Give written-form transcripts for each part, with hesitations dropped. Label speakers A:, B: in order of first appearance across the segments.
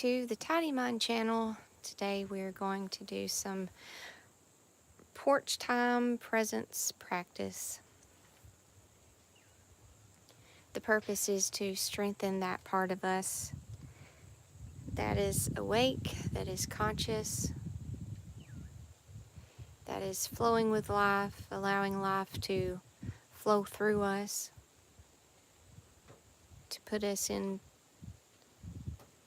A: to the Tidy Mind channel. Today we're going to do some porch time presence practice. The purpose is to strengthen that part of us that is awake, that is conscious, that is flowing with life, allowing life to flow through us, to put us in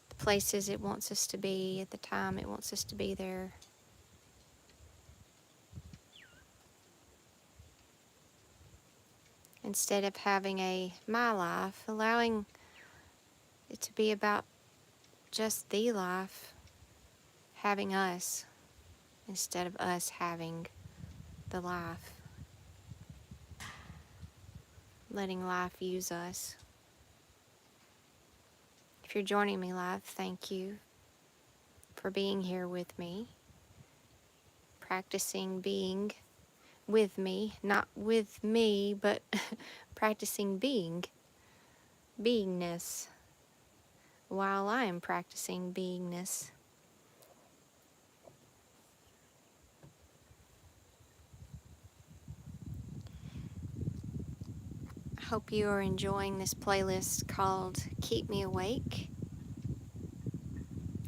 A: the places it wants us to be at the time it wants us to be there. Instead of having my life, allowing it to be about just the life, having us instead of us having the life. Letting life use us. If you're joining me live, thank you for being here with me, practicing being with me, not with me, but practicing beingness, while I am practicing beingness. I hope you are enjoying this playlist called Keep Me Awake.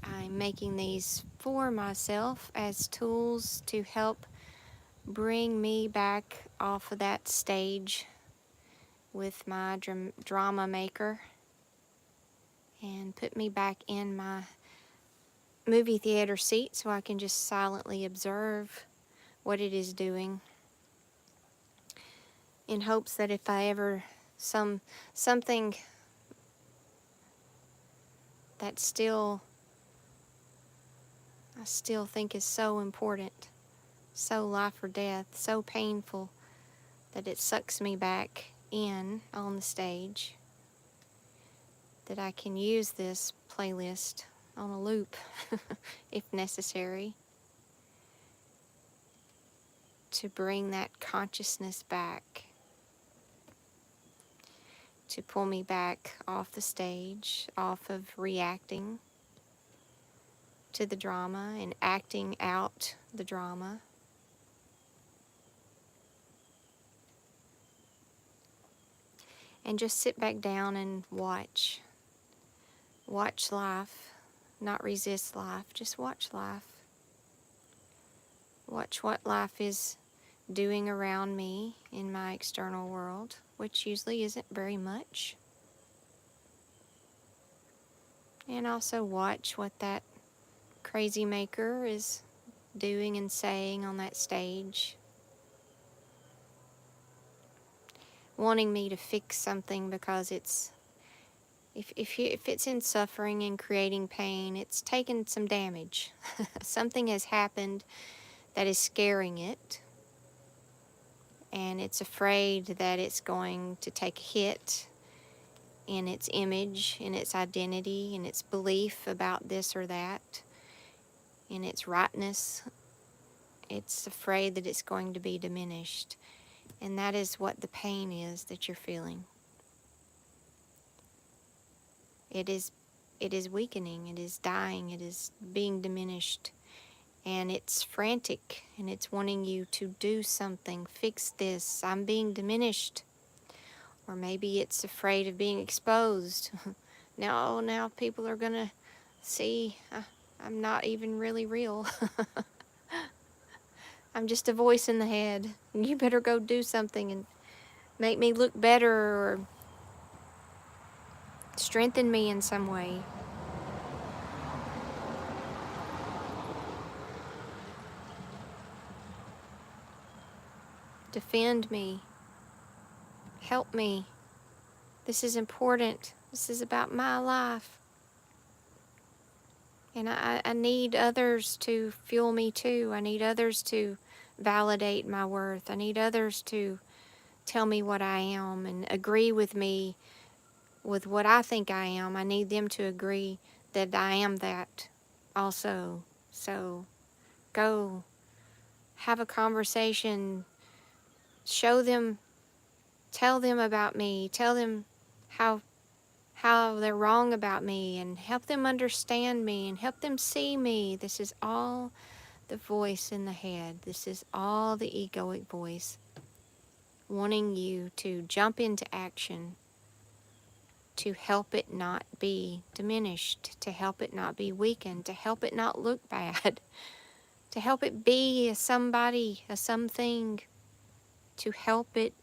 A: I'm making these for myself as tools to help bring me back off of that stage with my drama maker and put me back in my movie theater seat so I can just silently observe what it is doing, in hopes that if I ever something that I still think is so important, so life or death, so painful, that it sucks me back in on the stage, that I can use this playlist on a loop if necessary to bring that consciousness back, to pull me back off the stage, off of reacting to the drama and acting out the drama. And just sit back down and watch. Watch life, not resist life, just watch life. Watch what life is doing around me in my external world, which usually isn't very much. And also watch what that crazy maker is doing and saying on that stage, wanting me to fix something because it's if it's in suffering and creating pain, it's taken some damage. Something has happened that is scaring it, and it's afraid that it's going to take a hit in its image, in its identity, in its belief about this or that, in its rightness. It's afraid that it's going to be diminished. And that is what the pain is that you're feeling. It is weakening, it is dying, it is being diminished. And it's frantic, and it's wanting you to do something, fix this, I'm being diminished. Or maybe it's afraid of being exposed. Now people are gonna see I'm not even really real. I'm just a voice in the head. You better go do something and make me look better or strengthen me in some way. Defend me. Help me. This is important. This is about my life. And I need others to fuel me too. I need others to validate my worth. I need others to tell me what I am and agree with me with what I think I am. I need them to agree that I am that also. So go have a conversation. Show them, tell them about me. Tell them how how they're wrong about me and help them understand me and help them see me. This is all the voice in the head. This is all the egoic voice wanting you to jump into action, to help it not be diminished, to help it not be weakened, to help it not look bad, to help it be a somebody, a something, to help it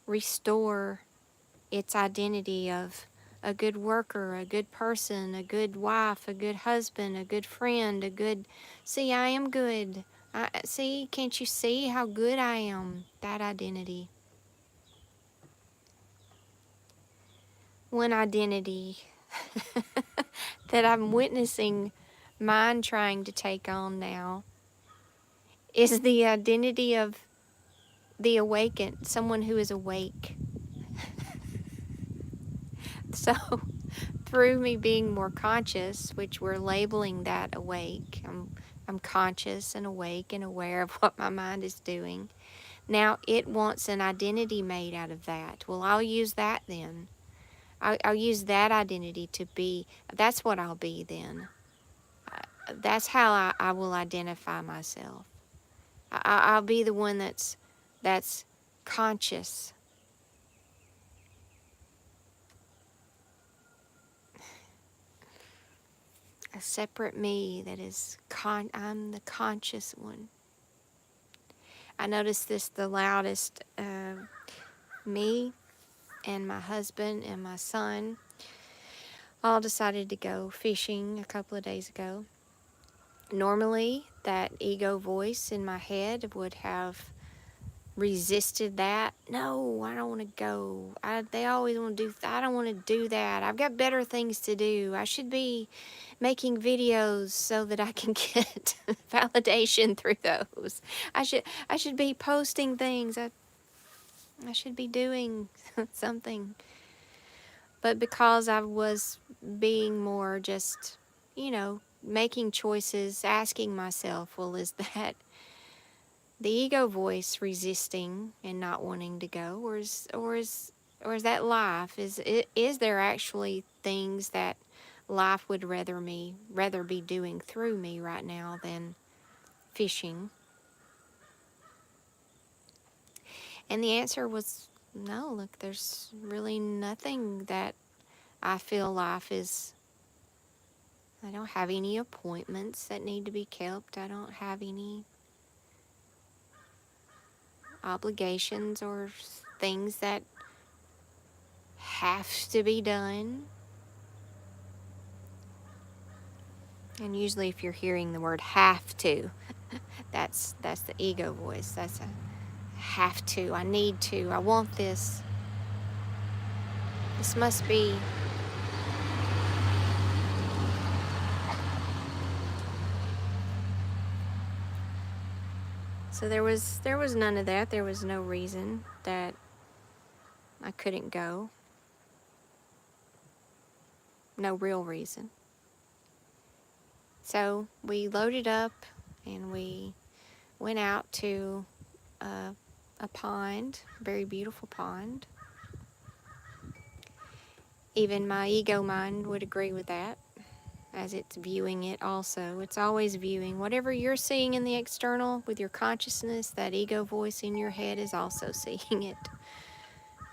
A: restore its identity of a good worker, a good person, a good wife, a good husband, a good friend, a good, see, I am good. See, can't you see how good I am? That identity. One identity that I'm witnessing mine trying to take on now is the identity of the awakened, someone who is awake. So through me being more conscious, which we're labeling that awake, I'm conscious and awake and aware of what my mind is doing. Now it wants an identity made out of that. Well, I'll use that then. I'll use that identity to be, that's what I'll be then. That's how I will identify myself. I'll be the one that's conscious. A separate me that is I'm the conscious one. I noticed this the loudest. Me and my husband and my son all decided to go fishing a couple of days ago. Normally, that ego voice in my head would have resisted that. No, I don't want to go. They always want to do. I don't want to do that. I've got better things to do. I should be making videos so that I can get validation through those. I should be posting things. I should be doing something. But because I was being more just, making choices, asking myself, well, is that the ego voice resisting and not wanting to go, or is that life? Is there actually things that life would rather be doing through me right now than fishing? And the answer was no. Look, there's really nothing that I feel life is. I don't have any appointments that need to be kept. I don't have any obligations or things that have to be done. And usually if you're hearing the word have to, that's the ego voice. That's a have to, I need to, I want this. This must be. So there was none of that. There was no reason that I couldn't go. No real reason. So we loaded up and we went out to a pond, a very beautiful pond. Even my ego mind would agree with that, as it's viewing it also. It's always viewing. Whatever you're seeing in the external with your consciousness, that ego voice in your head is also seeing it.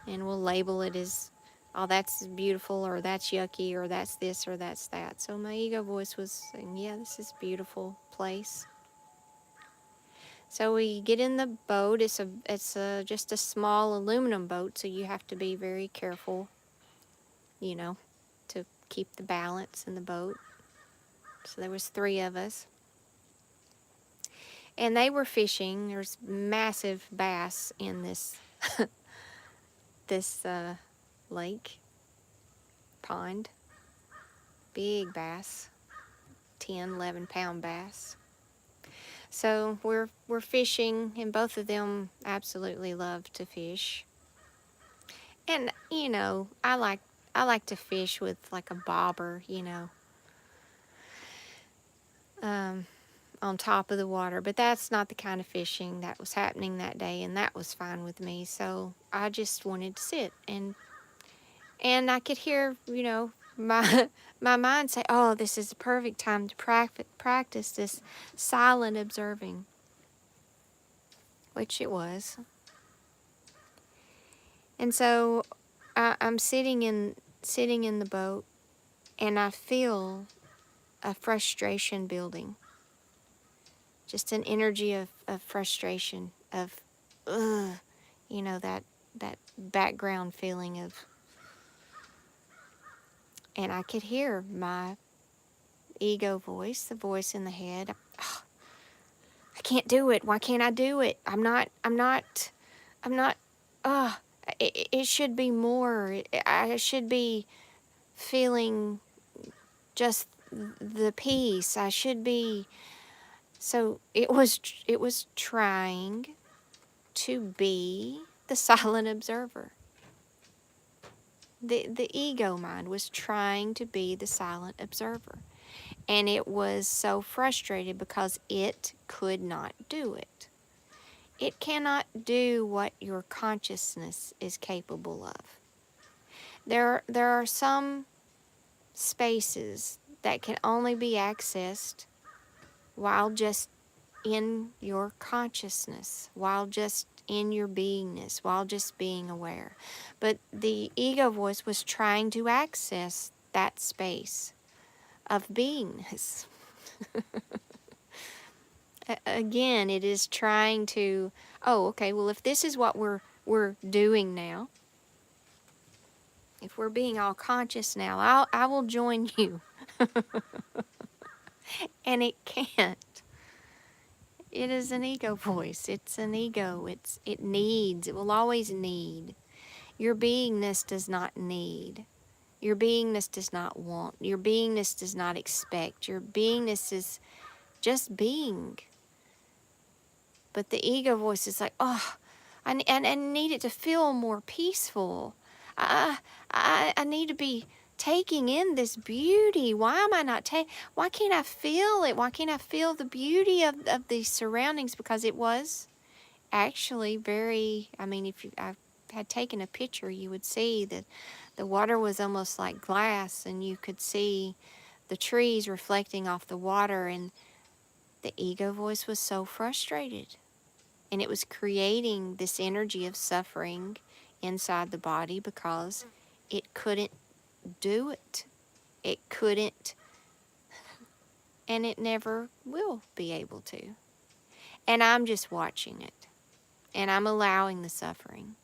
A: And we'll label it as, oh, that's beautiful, or that's yucky, or that's this, or that's that. So my ego voice was saying, yeah, this is a beautiful place. So we get in the boat. It's just a small aluminum boat, so you have to be very careful, to keep the balance in the boat. So there was 3 of us. And they were fishing. There's massive bass in this lake, pond. Big bass, 10, 11-pound bass. So we're fishing, and both of them absolutely love to fish. And I like to fish with like a bobber, on top of the water. But that's not the kind of fishing that was happening that day, and that was fine with me. So I just wanted to sit, and And I could hear, my my mind say, "Oh, this is the perfect time to practice this silent observing," which it was. And so I'm sitting in the boat, and I feel a frustration building, just an energy of frustration, of ugh, that background feeling of, and I could hear my ego voice, the voice in the head. "Oh, I can't do it. Why can't I do it? I'm not, uh, it should be more. I should be feeling just the peace. I should be." So it was trying to be the silent observer. The ego mind was trying to be the silent observer. And it was so frustrated because it could not do it. It cannot do what your consciousness is capable of. There are some spaces that can only be accessed while just in your consciousness, while just in your beingness, while just being aware. But the ego voice was trying to access that space of beingness. Again, it is trying to, oh, okay, well, if this is what we're doing now, if we're being all conscious now, I will join you. And it can't. It is an ego voice. It's an ego. It needs. It will always need. Your beingness does not need. Your beingness does not want. Your beingness does not expect. Your beingness is just being. But the ego voice is like, oh, I need it to feel more peaceful. I need to be taking in this beauty. Why am I not why can't I feel it? Why can't I feel the beauty of these surroundings? Because it was actually very, I mean, if I had taken a picture, you would see that the water was almost like glass, and you could see the trees reflecting off the water, and the ego voice was so frustrated. And it was creating this energy of suffering inside the body because it couldn't do it. It couldn't, and it never will be able to. And I'm just watching it, and I'm allowing the suffering.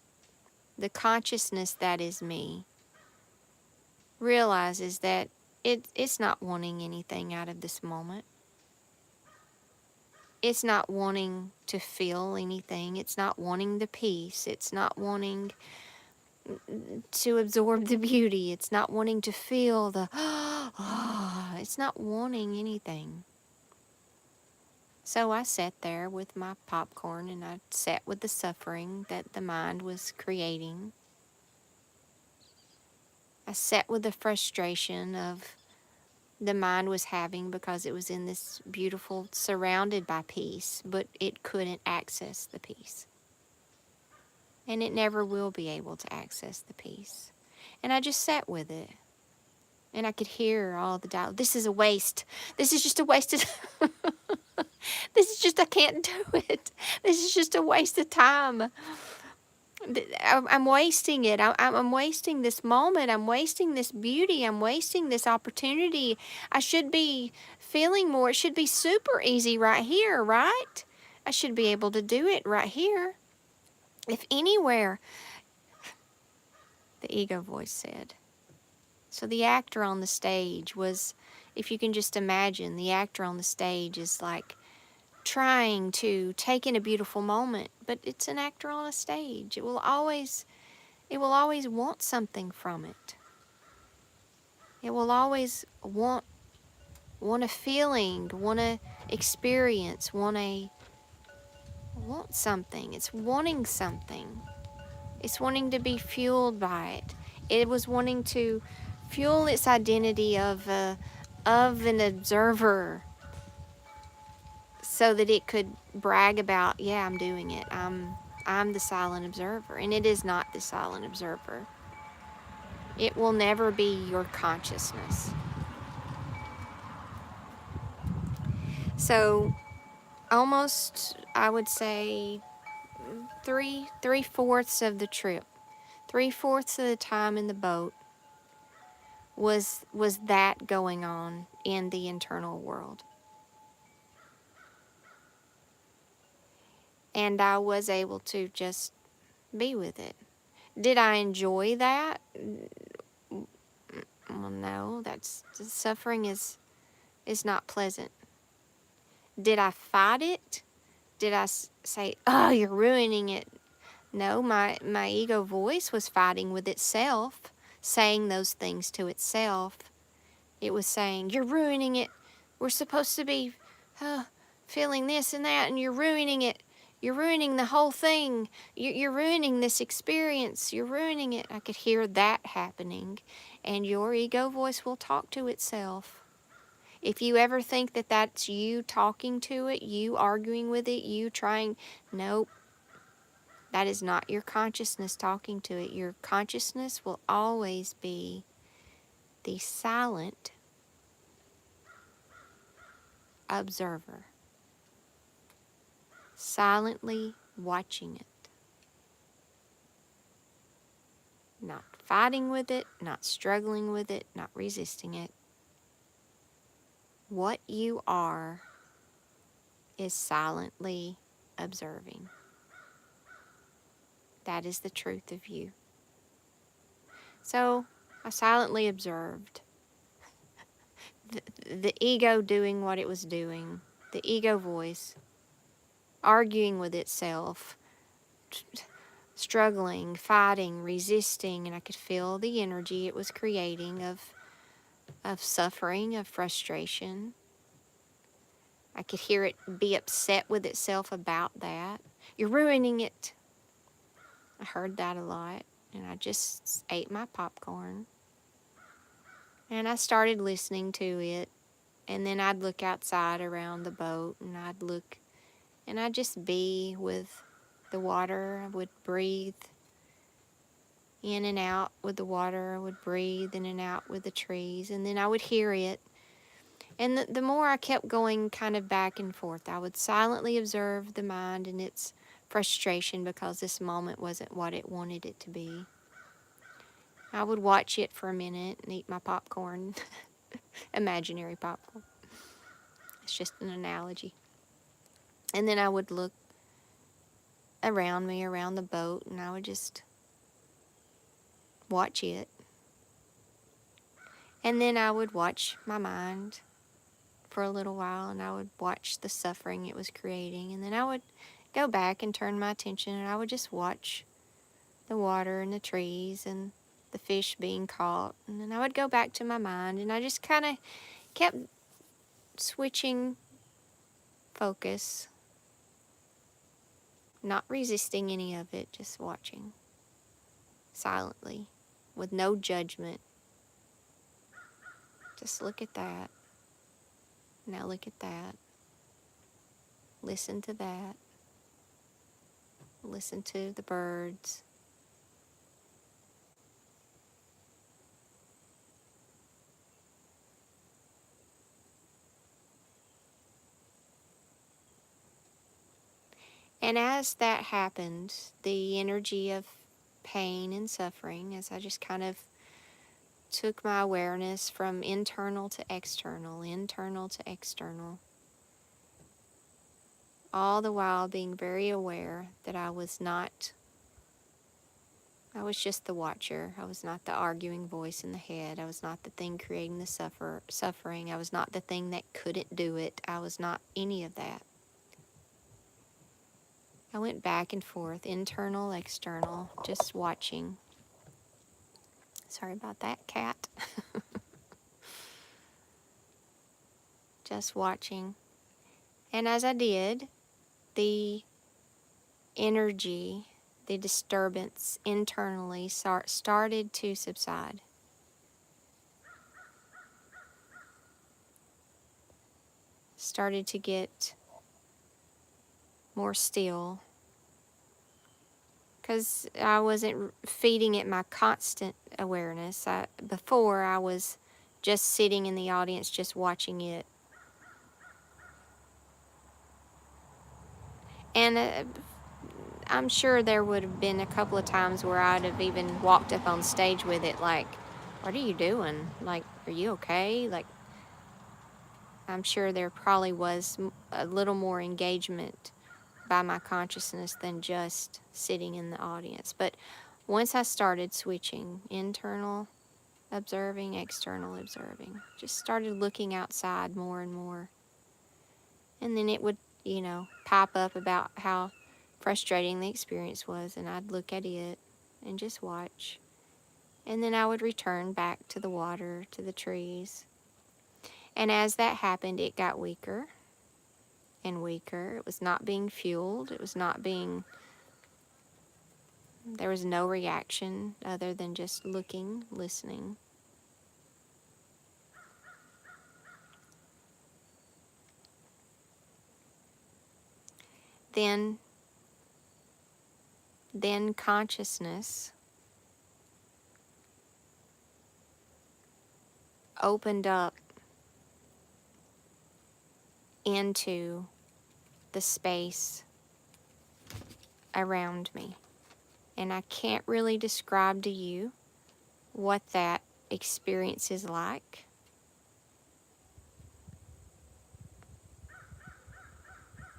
A: The consciousness that is me realizes that it's not wanting anything out of this moment. It's not wanting to feel anything. It's not wanting the peace. It's not wanting to absorb the beauty. It's not wanting to feel the, it's not wanting anything. So I sat there with my popcorn, and I sat with the suffering that the mind was creating. I sat with the frustration of the mind was having because it was in this beautiful, surrounded by peace, but it couldn't access the peace. And it never will be able to access the peace. And I just sat with it. And I could hear all the dialogue. This is a waste. This is just a waste of this is just, I can't do it. This is just a waste of time. I'm wasting it. I'm wasting this moment. I'm wasting this beauty. I'm wasting this opportunity. I should be feeling more. It should be super easy right here, right? I should be able to do it right here. If anywhere, the ego voice said. So the actor on the stage was, if you can just imagine, the actor on the stage is like trying to take in a beautiful moment, but it's an actor on a stage. It will always want something from it. It will always want a feeling, want a experience, want something. It's wanting something. It's wanting to be fueled by it. It was wanting to fuel its identity of an observer, so that it could brag about, yeah, I'm doing it. I'm the silent observer. And it is not the silent observer. It will never be your consciousness. So almost, I would say, three-fourths of the trip, 3/4 of the time in the boat was that going on in the internal world. And I was able to just be with it. Did I enjoy that? Well, no, that's suffering is not pleasant. Did I fight it? Did I say, "Oh, you're ruining it"? No, my ego voice was fighting with itself, saying those things to itself. It was saying, "You're ruining it. We're supposed to be feeling this and that, and you're ruining it. You're ruining the whole thing. You're ruining this experience. You're ruining it." I could hear that happening. And your ego voice will talk to itself. If you ever think that that's you talking to it, you arguing with it, you trying, nope, that is not your consciousness talking to it. Your consciousness will always be the silent observer, silently watching it, not fighting with it, not struggling with it, not resisting it. What you are is silently observing. That is the truth of you. So I silently observed the ego doing what it was doing, the ego voice arguing with itself, struggling, fighting, resisting, and I could feel the energy it was creating of suffering, of frustration. I could hear it be upset with itself about that. "You're ruining it." I heard that a lot, and I just ate my popcorn. And I started listening to it, and then I'd look outside around the boat, and I'd look, and I'd just be with the water. I would breathe in and out with the water. I would breathe in and out with the trees, and then I would hear it. And the more I kept going kind of back and forth, I would silently observe the mind and its frustration because this moment wasn't what it wanted it to be. I would watch it for a minute and eat my popcorn, imaginary popcorn. It's just an analogy. And then I would look around me, around the boat, and I would just watch it. And then I would watch my mind for a little while, and I would watch the suffering it was creating. And then I would go back and turn my attention, and I would just watch the water and the trees and the fish being caught. And then I would go back to my mind, and I just kind of kept switching focus, not resisting any of it, just watching silently with no judgment. Just look at that. Now look at that. Listen to that. Listen to the birds. And as that happened, the energy of pain and suffering, as I just kind of took my awareness from internal to external, all the while being very aware that I was just the watcher. I was not the arguing voice in the head. I was not the thing creating the suffering. I was not the thing that couldn't do it. I was not any of that. I went back and forth, internal, external, just watching. Sorry about that, cat. Just watching. And as I did, the energy, the disturbance internally started to subside. Started to get more still. because I wasn't feeding it my constant awareness. Before, I was just sitting in the audience, just watching it. And I'm sure there would have been a couple of times where I'd have even walked up on stage with it, like, what are you doing? Like, are you okay? Like, I'm sure there probably was a little more engagement by my consciousness than just sitting in the audience. But once I started switching, internal observing, external observing, just started looking outside more and more. And then it would, pop up about how frustrating the experience was, and I'd look at it and just watch. And then I would return back to the water, to the trees. And as that happened, it got weaker and weaker. It was not being fueled. It was not being, there was no reaction other than just looking, listening. Then consciousness opened up into the space around me. And I can't really describe to you what that experience is like.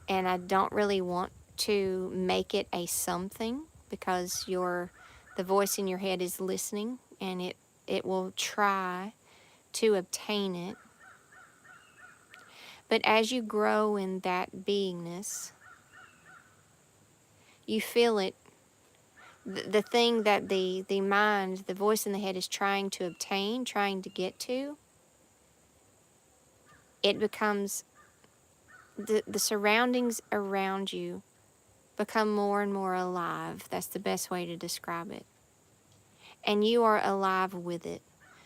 A: And I don't really want to make it a something, because the voice in your head is listening, and it will try to obtain it. But as you grow in that beingness, you feel it. The thing that the mind, the voice in the head is trying to obtain, trying to get to, it becomes, the surroundings around you become more and more alive. That's the best way to describe it. And you are alive with it.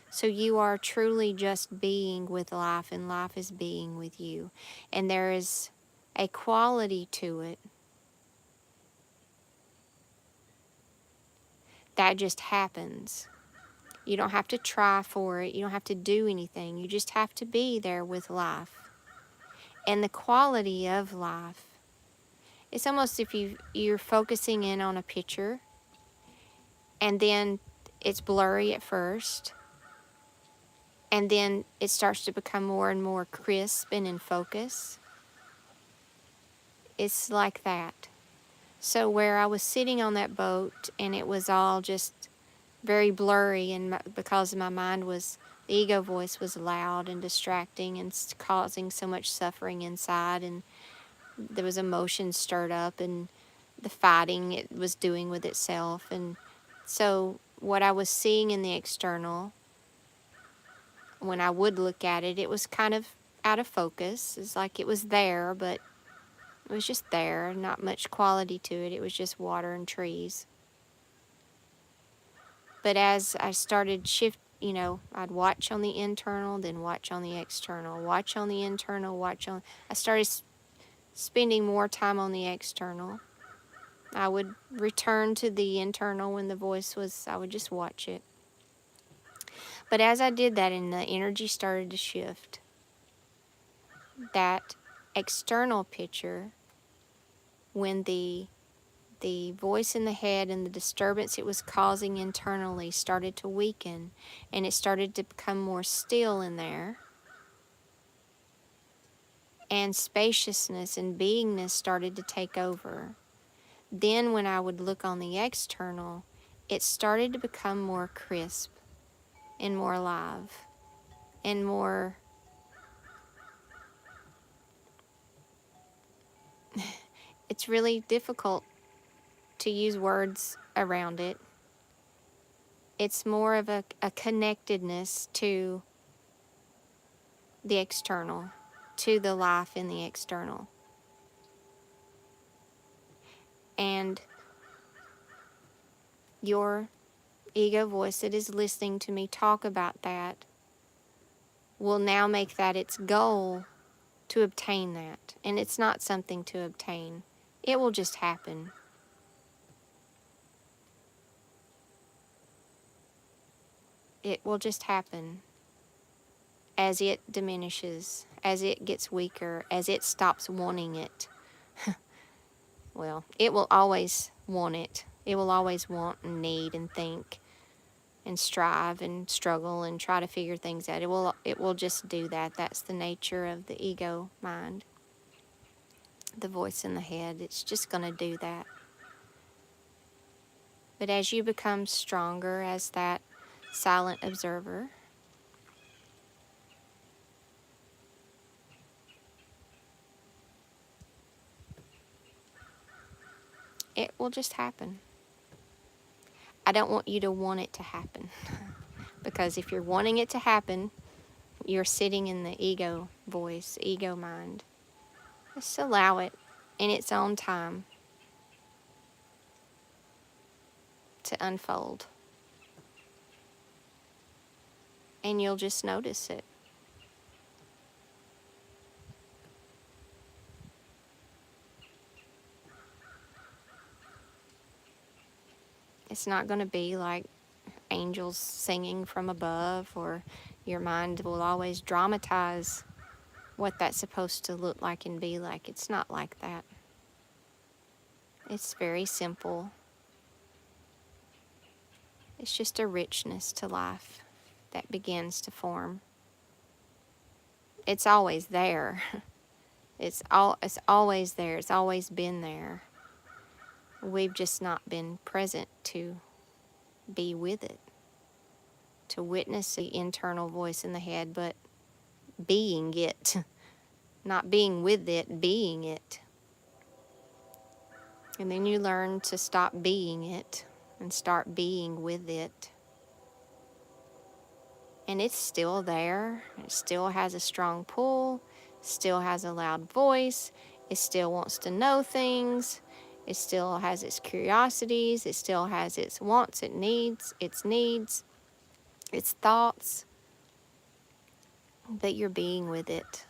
A: So you are truly just being with life, and life is being with you. And there is a quality to it that just happens. You don't have to try for it. You don't have to do anything. You just have to be there with life. And the quality of life, it's almost if you're focusing in on a picture, and then it's blurry at first, and then it starts to become more and more crisp and in focus. It's like that. So where I was sitting on that boat, and it was all just very blurry, and because my mind was, the ego voice was loud and distracting and causing so much suffering inside, and there was emotion stirred up, and the fighting it was doing with itself. And so what I was seeing in the external, when I would look at it, it was kind of out of focus. It's like it was there, but it was just there, not much quality to it. It was just water and trees. But as I started I'd watch on the internal, then watch on the external, watch on the internal, I started spending more time on the external. I would return to the internal when the voice was, I would just watch it. But as I did that and the energy started to shift, that external picture, when the voice in the head and the disturbance it was causing internally started to weaken, and it started to become more still in there, and spaciousness and beingness started to take over. Then when I would look on the external, it started to become more crisp and more alive and more it's really difficult to use words around it. It's more of a connectedness to the external, to the life in the external. And your ego voice that is listening to me talk about that will now make that its goal to obtain that. And it's not something to obtain. It will just happen. It will just happen as it diminishes, as it gets weaker, as it stops wanting it. Well, it will always want it. It will always want and need and think and strive and struggle and try to figure things out. It will just do that. That's the nature of the ego mind. The voice in the head, it's just going to do that. But as you become stronger as that silent observer, it will just happen. I don't want you to want it to happen. Because if you're wanting it to happen, you're sitting in the ego voice, ego mind. Just allow it in its own time to unfold. And you'll just notice it. It's not going to be like angels singing from above, or your mind will always dramatize what that's supposed to look like and be like. It's not like that. It's very simple. It's just a richness to life that begins to form. It's always there. It's always there. It's always been there. We've just not been present to be with it, to witness the internal voice in the head, but being it. Not being with it, being it. And then you learn to stop being it and start being with it. And it's still there. It still has a strong pull. Still has a loud voice. It still wants to know things. It still has its curiosities. It still has its wants, its needs, its thoughts. But you're being with it.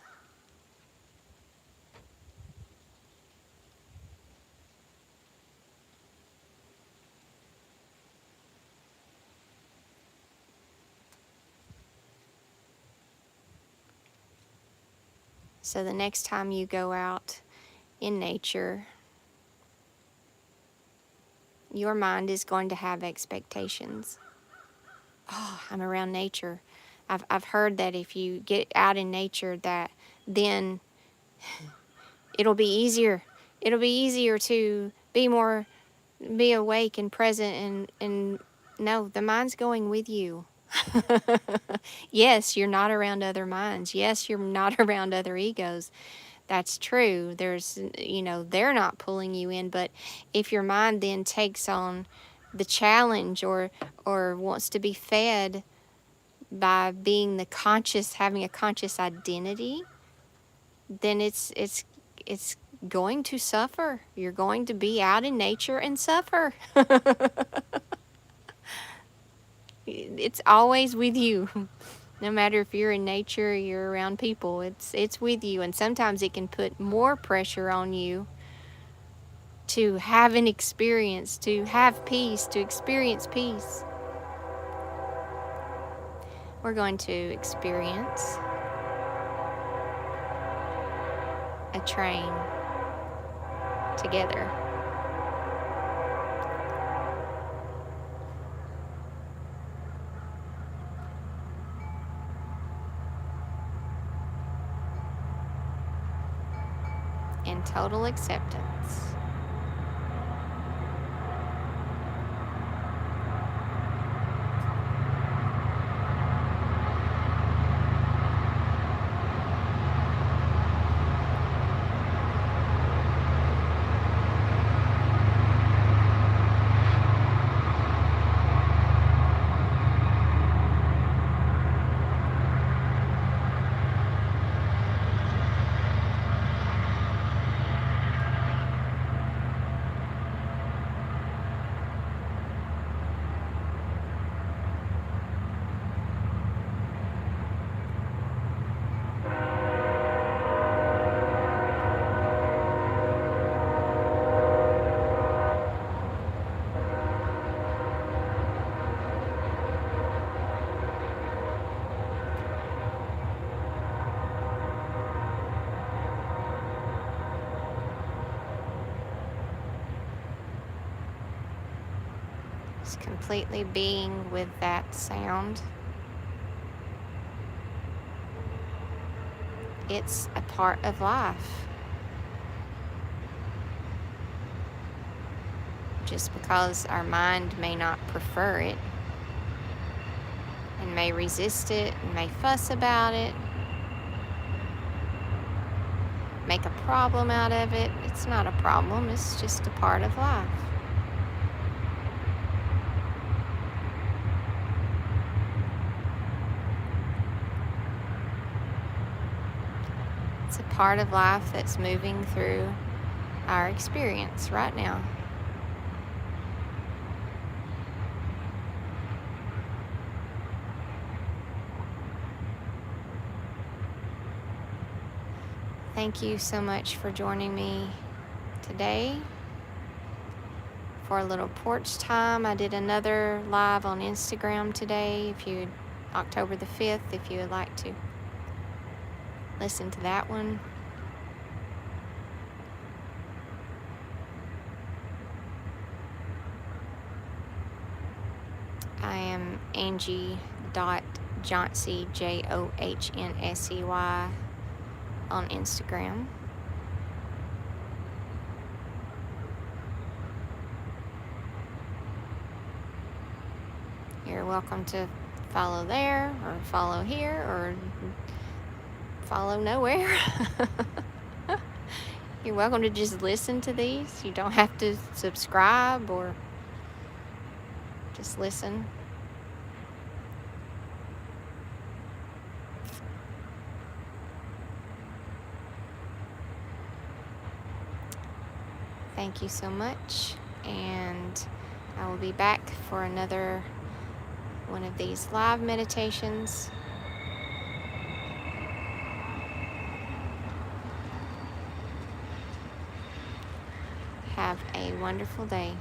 A: So the next time you go out in nature, your mind is going to have expectations. Oh, I'm around nature. I've heard that if you get out in nature, that then it'll be easier. It'll be easier to be awake and present, and no, the mind's going with you. Yes, you're not around other minds. Yes, you're not around other egos. That's true. They're not pulling you in, but if your mind then takes on the challenge or wants to be fed by being having a conscious identity, then it's going to suffer. You're going to be out in nature and suffer. It's always with you. No matter if you're in nature or you're around people, it's with you. And sometimes it can put more pressure on you to have an experience, to have peace, to experience peace. We're going to experience a train together. In total acceptance. Just completely being with that sound. It's a part of life. Just because our mind may not prefer it and may resist it and may fuss about it, make a problem out of it, it's not a problem, it's just a part of life. It's a part of life that's moving through our experience right now. Thank you so much for joining me today for a little porch time. I did another live on Instagram today, October the 5th, if you would like to listen to that one. I am Angie.Johnsey, Johnsey, on Instagram. You're welcome to follow there, or follow here, or follow nowhere. You're welcome to just listen to these. You don't have to subscribe, or just listen. Thank you so much, and I will be back for another one of these live meditations. Have a wonderful day.